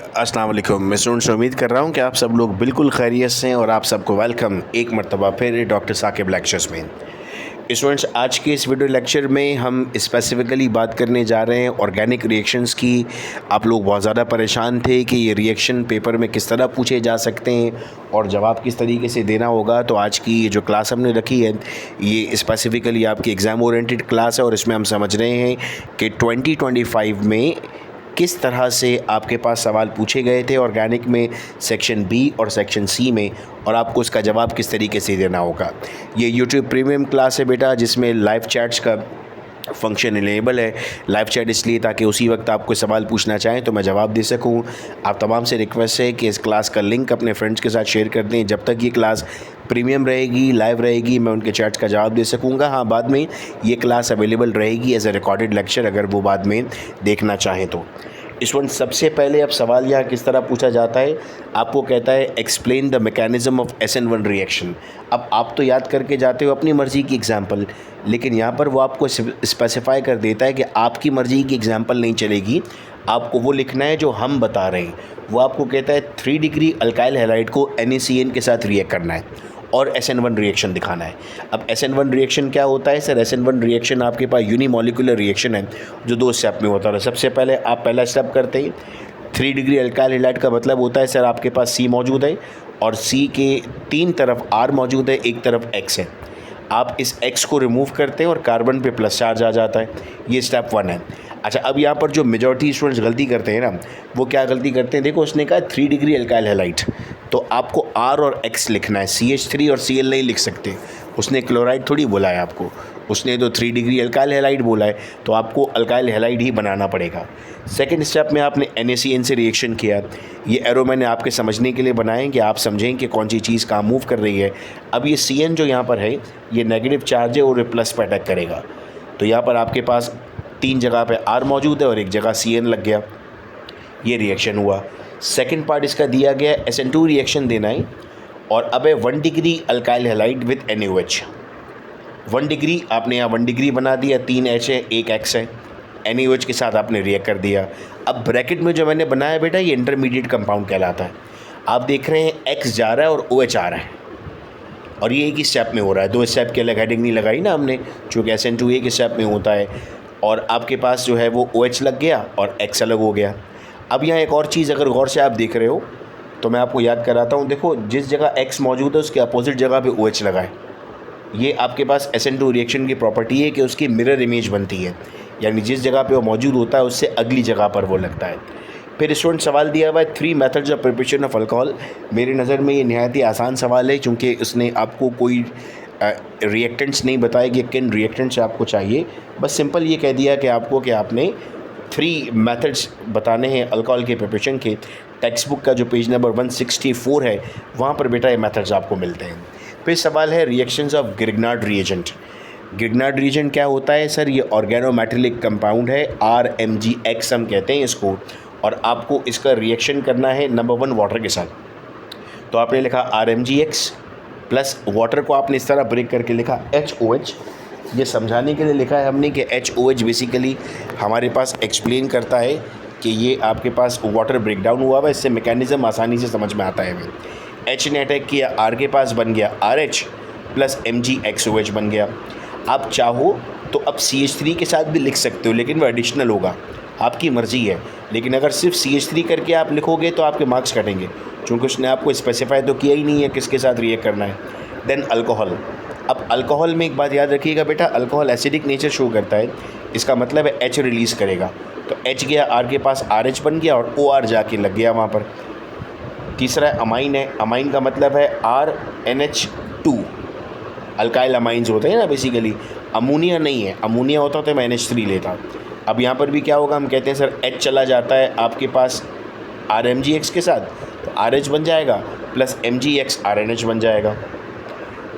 अस्सलाम वालेकुम। मैं स्टूडेंट्स से उम्मीद कर रहा हूँ कि आप सब लोग बिल्कुल खैरियत से हैं और आप सबको वेलकम एक मरतबा फिर डॉक्टर साकिब लेक्चर्स में। स्टूडेंट्स, आज के इस वीडियो लेक्चर में हम स्पेसिफ़िकली बात करने जा रहे हैं ऑर्गेनिक रिएक्शंस की। आप लोग बहुत ज़्यादा परेशान थे कि ये रिएक्शन पेपर में किस तरह पूछे जा सकते हैं और जवाब किस तरीके से देना होगा। तो आज की ये जो क्लास हमने रखी है ये स्पेसिफ़िकली आपकी एग्ज़ाम ओरिएंटेड क्लास है और इसमें हम समझ रहे हैं कि 2025 में किस तरह से आपके पास सवाल पूछे गए थे ऑर्गेनिक में सेक्शन बी और सेक्शन सी में, और आपको इसका जवाब किस तरीके से देना होगा। ये यूट्यूब प्रीमियम क्लास है बेटा, जिसमें लाइव चैट्स का फंक्शन इनेबल है। लाइव चैट इसलिए ताकि उसी वक्त आप कोई सवाल पूछना चाहें तो मैं जवाब दे सकूं। आप तमाम से रिक्वेस्ट है कि इस क्लास का लिंक अपने फ्रेंड्स के साथ शेयर कर दें। जब तक ये क्लास प्रीमियम रहेगी, लाइव रहेगी, मैं उनके चैट्स का जवाब दे सकूंगा। हाँ, बाद में ये क्लास अवेलेबल रहेगी एज ए रिकॉर्डेड लेक्चर, अगर वो बाद में देखना चाहें तो। स्टूडेंट, सबसे पहले अब सवाल यहाँ किस तरह पूछा जाता है, आपको कहता है explain the mechanism of SN1 reaction. अब आप तो याद करके जाते हो अपनी मर्ज़ी की एग्जांपल, लेकिन यहाँ पर वो आपको स्पेसिफाई कर देता है कि आपकी मर्ज़ी की एग्जांपल नहीं चलेगी, आपको वो लिखना है जो हम बता रहे हैं। वो आपको कहता है 3 डिग्री अल्काइल हैलाइड को NaCN के साथ रिएक्ट करना है और SN1 रिएक्शन दिखाना है। अब SN1 रिएक्शन क्या होता है सर? SN1 रिएक्शन आपके पास यूनिमोलिकुलर रिएक्शन है जो 2 स्टेप में होता है। सबसे पहले आप पहला स्टेप करते हैं 3 डिग्री अल्काइल हैलाइड का मतलब होता है सर आपके पास C मौजूद है और C के 3 तरफ R मौजूद है, एक तरफ X है। आप इस X को रिमूव करते हैं और कार्बन पे प्लस चार्ज आ जाता है। ये स्टेप 1 है। अच्छा, अब यहाँ पर जो मेजॉरिटी स्टूडेंट्स गलती करते हैं ना, वो क्या गलती करते हैं? देखो, उसने कहा 3 डिग्री अल्काइल हैलाइड, तो आपको R और X लिखना है, CH3 और Cl नहीं लिख सकते। उसने क्लोराइड थोड़ी बोला है आपको, उसने तो 3 डिग्री अल्काइल हैलाइड बोला है, तो आपको अल्काइल हैलाइड ही बनाना पड़ेगा। सेकंड स्टेप में आपने NaCN से रिएक्शन किया। ये एरो मैंने आपके समझने के लिए बनाए कि आप समझें कि कौन सी चीज़ कहाँ मूव कर रही है। अब ये CN जो यहाँ पर है ये नेगेटिव चार्ज है और ये प्लस पर अटैक करेगा, तो यहाँ पर आपके पास 3 जगह पे R मौजूद है और एक जगह CN लग गया। ये रिएक्शन हुआ। सेकंड पार्ट इसका दिया गया है SN2 रिएक्शन देना है और अब है 1 degree alkyl halide with NaOH। 1 degree आपने यहाँ 1 डिग्री बना दिया, 3 H है, 1 X है, NaOH के साथ आपने रिएक्ट कर दिया। अब ब्रैकेट में जो मैंने बनाया बेटा ये इंटरमीडिएट कंपाउंड कहलाता है। आप देख रहे हैं X जा रहा है और OH आ रहा है और ये एक ही स्टेप में हो रहा है। 2 स्टेप की अलग हेडिंग नहीं लगाई ना हमने, चूँकि SN2 एक स्टेप में होता है और आपके पास जो है वो OH लग गया और X अलग हो गया। अब यहाँ एक और चीज़ अगर गौर से आप देख रहे हो तो मैं आपको याद कराता हूँ। देखो, जिस जगह X मौजूद है उसके अपोजिट जगह पे OH लगा है। ये आपके पास SN2 रिएक्शन की प्रॉपर्टी है कि उसकी मिरर इमेज बनती है, यानी जिस जगह पे वो मौजूद होता है उससे अगली जगह पर वो लगता है। फिर स्टूडेंट सवाल दिया हुआ है 3 methods of preparation of alcohol. मेरी नज़र में ये नहायत ही आसान सवाल है, क्योंकि उसने आपको कोई रिएक्टेंट्स नहीं बताया कि किन रिएक्टेंट्स आपको चाहिए। बस सिंपल ये कह दिया कि आपको कि आपने 3 मेथड्स बताने हैं अल्कोहल के प्रिपरेशन के। टेक्स्ट बुक का जो पेज नंबर 164 है वहाँ पर बेटा ये मेथड्स आपको मिलते हैं। फिर सवाल है reactions of Grignard reagent. Grignard reagent क्या होता है सर? ये ऑर्गेनोमेटेलिक कंपाउंड है, RMgX हम कहते हैं इसको, और आपको इसका रिएक्शन करना है नंबर 1 वाटर के साथ। तो आपने लिखा RMgX प्लस वाटर को आपने इस तरह ब्रेक करके लिखा HOH। ये समझाने के लिए लिखा है हमने कि HOH बेसिकली हमारे पास एक्सप्लेन करता है कि ये आपके पास वाटर ब्रेक डाउन हुआ हुआ, इससे मैकेनिज़्म आसानी से समझ में आता है हमें। H ने अटैक किया, R के पास बन गया RH प्लस MgXOH बन गया। आप चाहो तो अब CH3 के साथ भी लिख सकते हो, लेकिन वह एडिशनल होगा, आपकी मर्ज़ी है। लेकिन अगर सिर्फ CH3 करके आप लिखोगे तो आपके मार्क्स कटेंगे, क्योंकि उसने आपको स्पेसिफाई तो किया ही नहीं है किसके साथ रिएक्ट करना है। Then alcohol. अब अल्कोहल में एक बात याद रखिएगा बेटा, अल्कोहल एसिडिक नेचर शो करता है, इसका मतलब है H रिलीज़ करेगा। तो H गया, R के पास RH बन गया और OR जाके लग गया वहाँ पर। तीसरा अमाइन है। अमाइन का मतलब है RNH2। अल्काइल अमाइंस होते हैं ना बेसिकली, अमोनिया नहीं है। अमोनिया होता तो मैं NH3 लेता। अब यहाँ पर भी क्या होगा, हम कहते हैं सर H चला जाता है आपके पास RMgX के साथ, तो RH बन जाएगा प्लस MgX RNH बन जाएगा।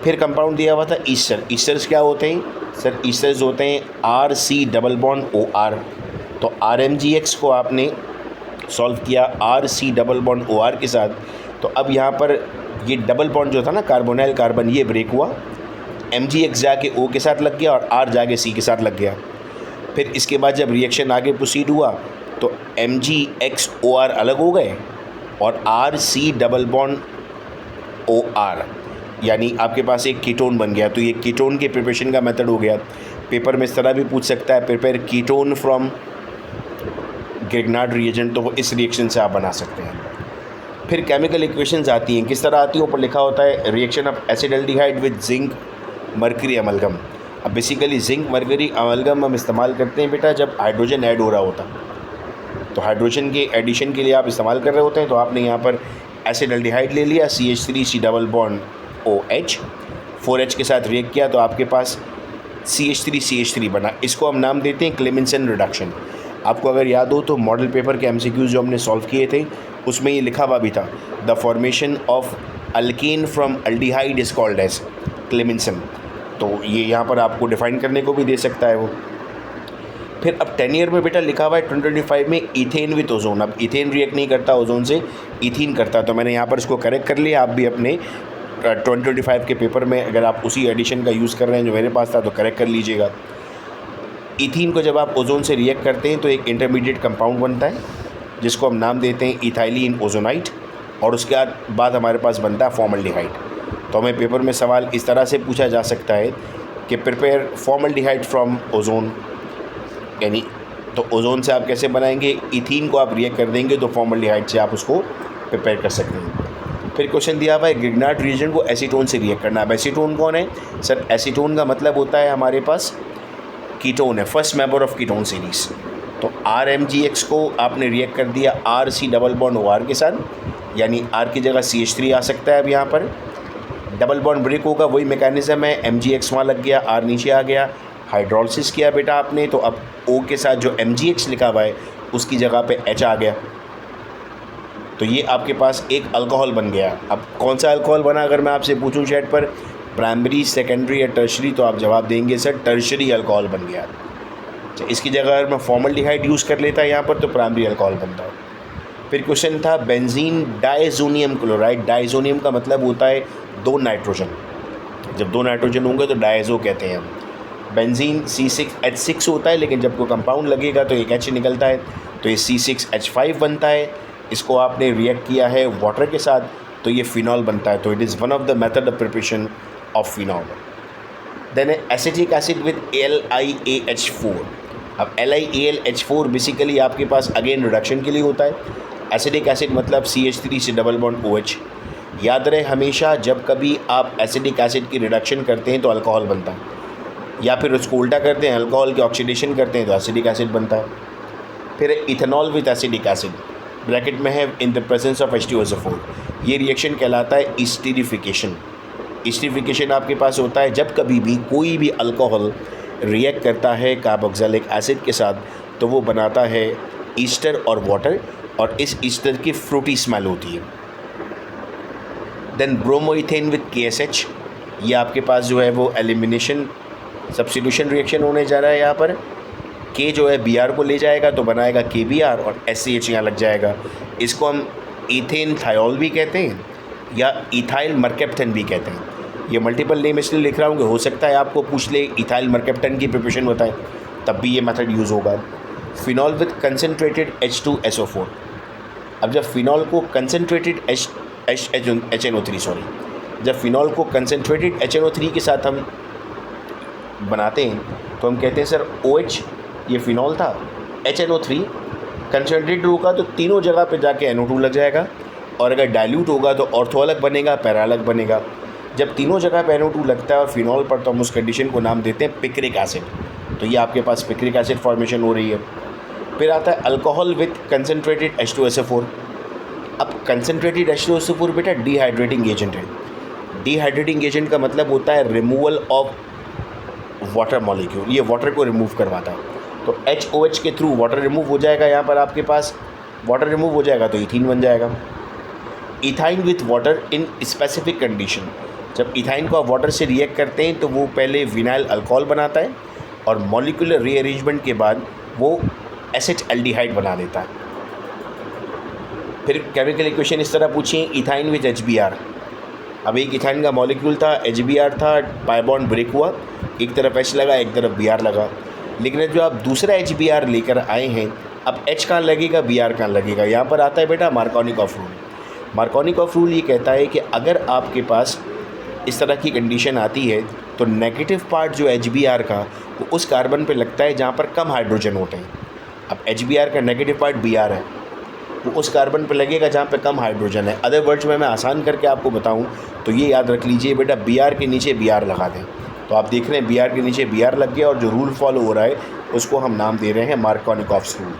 फिर कंपाउंड दिया हुआ था ईस्टर। ईस्टर्स क्या होते हैं सर? ईस्टर्स होते हैं RC डबल बॉन्ड OR। तो RMgX को आपने सॉल्व किया RC डबल बॉन्ड OR के साथ, तो अब यहाँ पर ये डबल बॉन्ड जो था ना कार्बोनाइल कार्बन, ये ब्रेक हुआ, MgX जाके O के साथ लग गया और R जाके C के साथ लग गया। फिर इसके बाद जब रिएक्शन आगे प्रोसीड हुआ तो MgXOR अलग हो गए और RC डबल बॉन्ड OR, यानी आपके पास एक कीटोन बन गया। तो ये कीटोन के प्रिपरेशन का मेथड हो गया। पेपर में इस तरह भी पूछ सकता है, prepare ketone from Grignard reagent, तो वो इस रिएक्शन से आप बना सकते हैं। फिर केमिकल इक्वेशंस आती हैं, किस तरह आती है, ऊपर लिखा होता है reaction of acetaldehyde with zinc mercury amalgam. अब बेसिकली जिंक मरकरी अमलगम हम इस्तेमाल करते हैं बेटा जब हाइड्रोजन ऐड हो रहा होता है। तो हाइड्रोजन के एडिशन के लिए आप इस्तेमाल कर रहे होते हैं। तो आपने यहाँ पर एसिडल्डिहाइड ले लिया, CH3C double bond OH, 4H के साथ रिएक्ट किया तो आपके पास CH3CH3 बना। इसको हम नाम देते हैं क्लेमेंसन रिडक्शन। आपको अगर याद हो तो मॉडल पेपर के MCQs जो हमने सॉल्व किए थे उसमें ये लिखा हुआ भी था, the formation of alkane from aldehyde is called as Clemmensen. तो ये यहाँ पर आपको डिफाइन करने को भी दे सकता है वो। फिर अब 10 ईयर में बेटा लिखा हुआ है 2025 में इथेन विथ ओजोन। अब इथेन रिएक्ट नहीं करता ओजोन से, इथीन करता। तो मैंने यहाँ पर इसको करेक्ट कर लिया। आप भी अपने 2025 के पेपर में अगर आप उसी एडिशन का यूज़ कर रहे हैं जो मेरे पास था तो करेक्ट कर लीजिएगा। इथीन को जब आप ओजोन से रिएक्ट करते हैं तो एक इंटरमीडिएट कंपाउंड बनता है जिसको हम नाम देते हैं इथाइलिन ओजोनाइट, और उसके बाद हमारे पास बनता है फॉर्मल्डिहाइड। तो हमें पेपर में सवाल इस तरह से पूछा जा सकता है कि प्रिपेयर फॉर्मल्डिहाइड फ्रॉम ओजोन, यानी तो ओजोन से आप कैसे बनाएंगे, इथीन को आप रिएक्ट कर देंगे तो फॉर्मल्डिहाइड से आप उसको प्रिपेयर कर सकते हैं। फिर क्वेश्चन दिया हुआ है ग्रिग्नार्ड रिएजेंट को एसीटोन से रिएक्ट करना। अब एसीटोन कौन है सर? एसीटोन का मतलब होता है हमारे पास कीटोन है, first member of ketone series. तो RMgX को आपने रिएक्ट कर दिया RC डबल बॉन्ड OR के साथ, यानी R की जगह CH3 आ सकता है। अब यहाँ पर डबल बॉन्ड ब्रेक होगा, वही मैकेनिज्म है, MgX वहाँ लग गया, R नीचे आ गया, हाइड्रोलिसिस किया बेटा आपने, तो अब O के साथ जो MgX लिखा हुआ है उसकी जगह पे H आ गया। तो ये आपके पास एक अल्कोहल बन गया। अब कौन सा अल्कोहल बना अगर मैं आपसे पूछूं चैट पर, प्राइमरी, सेकेंडरी या टर्शरी, तो आप जवाब देंगे सर टर्शरी अल्कोहल बन गया। तो इसकी जगह अगर मैं फॉर्मल्डिहाइड यूज़ कर लेता यहाँ पर तो प्राइमरी अल्कोहल बनता है। फिर क्वेश्चन था बेंजीन डाइजोनियम क्लोराइड। डाइजोनियम का मतलब होता है 2 नाइट्रोजन। जब 2 नाइट्रोजन होंगे तो डाइजो कहते हैं हम। बेंजीन C6H6 होता है, लेकिन जब कोई कंपाउंड लगेगा तो एक H निकलता है, तो ये C6H5 बनता है। इसको आपने रिएक्ट किया है वाटर के साथ तो ये फिनॉल बनता है। तो it is one of the method of preparation of phenol. Then acetic acid with LiAH4। अब LiAlH4 बेसिकली आपके पास अगेन रिडक्शन के लिए होता है। एसिडिक एसिड मतलब CH3 से डबल बॉन्ड OH। याद रहे हमेशा जब कभी आप एसिडिक एसिड की रिडक्शन करते हैं तो अल्कोहल बनता है, या फिर उसको उल्टा करते हैं, अल्कोहल की ऑक्सीडेशन करते हैं तो एसिडिक एसिड बनता है। फिर ethanol with acidic acid, bracket में है in the presence of H2SO4। ये रिएक्शन कहलाता है एस्टरिफिकेशन। एस्टरिफिकेशन आपके पास होता है जब कभी भी कोई भी अल्कोहल रिएक्ट करता है कार्बोक्सिलिक एसिड के साथ तो वो बनाता है ईस्टर और वाटर, और इस ईस्टर की फ्रूटी स्मेल होती है। देन ब्रोमोइथेन विद KSH, ये आपके पास जो है वो एलिमिनेशन सब्स्टिट्यूशन रिएक्शन होने जा रहा है। यहाँ पर K जो है Br को ले जाएगा तो बनाएगा KBr और SCH यहाँ लग जाएगा। इसको हम इथेन थायोल भी कहते हैं या इथाइल मरकेप्टन भी कहते हैं। ये मल्टीपल नेम इसलिए लिख रहा हूँ कि हो सकता है आपको पूछ ले इथाइल मरकेप्टन की प्रिपरेशन बताएं, तब भी ये मेथड यूज़ होगा। Phenol with concentrated H2SO4। अब जब फिनॉल को कंसनट्रेटेड HNO3 जब फिनॉल को कंसनट्रेटेड HNO3 के साथ हम बनाते हैं तो हम कहते हैं सर OH ये फिनॉल था, HNO3 कंसनट्रेटेड होगा तो तीनों जगह पे जाके NO2 लग जाएगा, और अगर डाइल्यूट होगा तो ऑर्थो अलग बनेगा, पैरा अलग बनेगा। जब तीनों जगह पे NO2 लगता है और फिनॉल पर तो हम उस कंडीशन को नाम देते हैं पिक्रिक एसिड। तो ये आपके पास पिक्रिक एसिड फॉर्मेशन हो रही है। फिर आता है अल्कोहल विथ कंसनट्रेटेड H2SO4। अब कंसनट्रेटेड H2SO4 बेटा डिहाइड्रेटिंग एजेंट है। डिहाइड्रेटिंग एजेंट का मतलब होता है रिमूवल ऑफ वाटर मॉलिक्यूल, ये वाटर को रिमूव करवाता है। तो HOH के थ्रू वाटर रिमूव हो जाएगा, यहाँ पर आपके पास वाटर रिमूव हो जाएगा तो इथीन बन जाएगा। Ethyne with water in specific condition, जब इथाइन को आप वाटर से रिएक्ट करते हैं तो वो पहले विनाइल अल्कोहल बनाता है और मॉलिक्यूलर रीअरेंजमेंट के बाद वो एसिटल्डिहाइड बना देता है। फिर केमिकल इक्वेशन इस तरह पूछिए इथाइन विथ HBr। अब एक इथाइन का मॉलिक्यूल था, HBr था, पाई बॉन्ड ब्रेक हुआ, एक तरफ H लगा एक तरफ Br लगा, लेकिन जो आप दूसरा HBr लेकर आए हैं अब H कहाँ लगेगा, Br कहाँ लगेगा, यहाँ पर आता है बेटा मार्कोनिकॉफ रूल। मार्कोनिकॉफ रूल ये कहता है कि अगर आपके पास इस तरह की कंडीशन आती है तो नेगेटिव पार्ट जो HBr का वो उस कार्बन पे लगता है जहाँ पर कम हाइड्रोजन होते हैं। अब HBr का नेगेटिव पार्ट Br है, वो उस कार्बन पे लगेगा जहाँ पे कम हाइड्रोजन है। अदर वर्ड्स में मैं आसान करके आपको बताऊँ तो ये याद रख लीजिए बेटा, Br के नीचे Br लगा दें। तो आप देख रहे हैं Br के नीचे Br लग गया और जो रूल फॉलो हो रहा है उसको हम नाम दे रहे हैं मार्कोनिकॉफ्स रूल।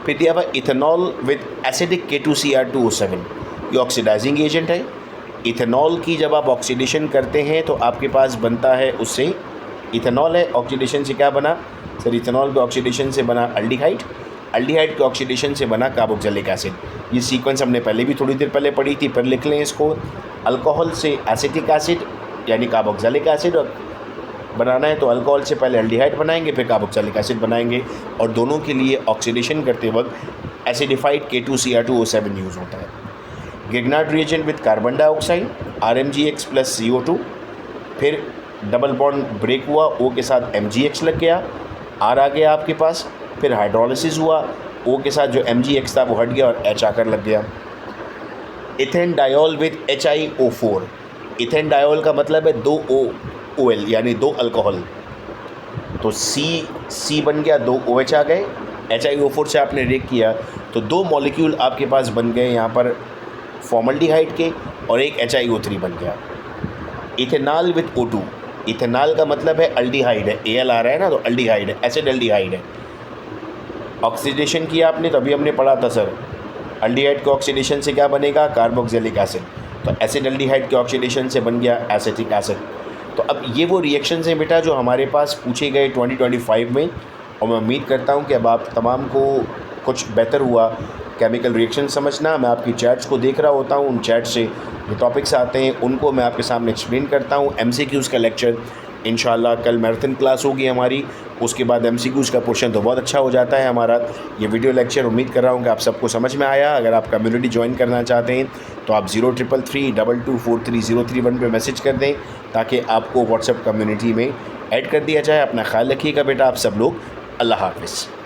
फिर दिया हुआ इथेनॉल विद एसिडिक K2Cr2O7, ये ऑक्सीडाइजिंग एजेंट है। इथेनॉल की जब आप ऑक्सीडेशन करते हैं तो आपके पास बनता है उससे, इथेनॉल है, ऑक्सीडेशन से क्या बना सर, इथेनॉल के ऑक्सीडेशन से बना अल्डिहाइड, अल्डिहाइड के ऑक्सीडेशन से बना कार्बोक्सिलिक एसिड। ये सीक्वेंस हमने पहले भी थोड़ी देर पहले पढ़ी थी, पर लिख लें इसको। अल्कोहल से एसिटिक एसिड यानी कार्बोक्सिलिक एसिड बनाना है तो अल्कोहल से पहले अल्डिहाइड बनाएंगे, फिर कार्बोक्सिलिक एसिड बनाएंगे, और दोनों के लिए ऑक्सीडेशन करते वक्त एसिडिफाइड K2Cr2O7 यूज़ होता है। Grignard reagent with carbon dioxide RmGx + CO2, फिर डबल बॉन्ड ब्रेक हुआ, O के साथ MgX लग गया, R आ गया आपके पास, फिर हाइड्रोलिसिस हुआ, O के साथ जो MgX था वो हट गया और H आकर लग गया। Ethane diol with HiO4, ethane diol का मतलब है 2 OL यानी 2 अल्कोहल, तो C बन गया, 2 OH आ गए, HiO4 से आपने रेक किया तो 2 मॉलिक्यूल आपके पास बन गए यहाँ पर फॉर्मल्डिहाइड के, और एक HiO3 बन गया। इथेनॉल विद O2, इथेनॉल का मतलब है अल्डिहाइड है, Al आ रहा है ना, तो अल्डिहाइड है, एसिड अल्डिहाइड है। ऑक्सीडेशन किया आपने तो अभी हमने पढ़ा था सर, अल्डिहाइड के ऑक्सीडेशन से क्या बनेगा, कार्बोक्सिलिक एसिड, तो एसिड अल्डिहाइड के ऑक्सीडेशन से बन गया एसिटिक एसिड। तो अब ये वो रिएक्शंस हैं बेटा जो हमारे पास पूछे गए 2025 में, और मैं उम्मीद करता हूँ कि अब आप तमाम को कुछ बेहतर हुआ केमिकल रिएक्शन समझना। मैं आपकी चैट्स को देख रहा होता हूँ, उन चैट से जो टॉपिक्स आते हैं उनको मैं आपके सामने एक्सप्लेन करता हूँ। MCQs का लेक्चर इंशाल्लाह कल मैराथन क्लास होगी हमारी, उसके बाद MCQs का पोर्शन तो बहुत अच्छा हो जाता है हमारा। ये वीडियो लेक्चर उम्मीद कर रहा हूँ कि आप सबको समझ में आया। अगर आप कम्युनिटी ज्वाइन करना चाहते हैं तो आप 0333224031 पे मैसेज कर दें ताकि आपको व्हाट्सएप कम्युनिटी में ऐड कर दिया जाए। अपना ख्याल रखिएगा बेटा आप सब लोग, अल्लाह हाफ़िज़।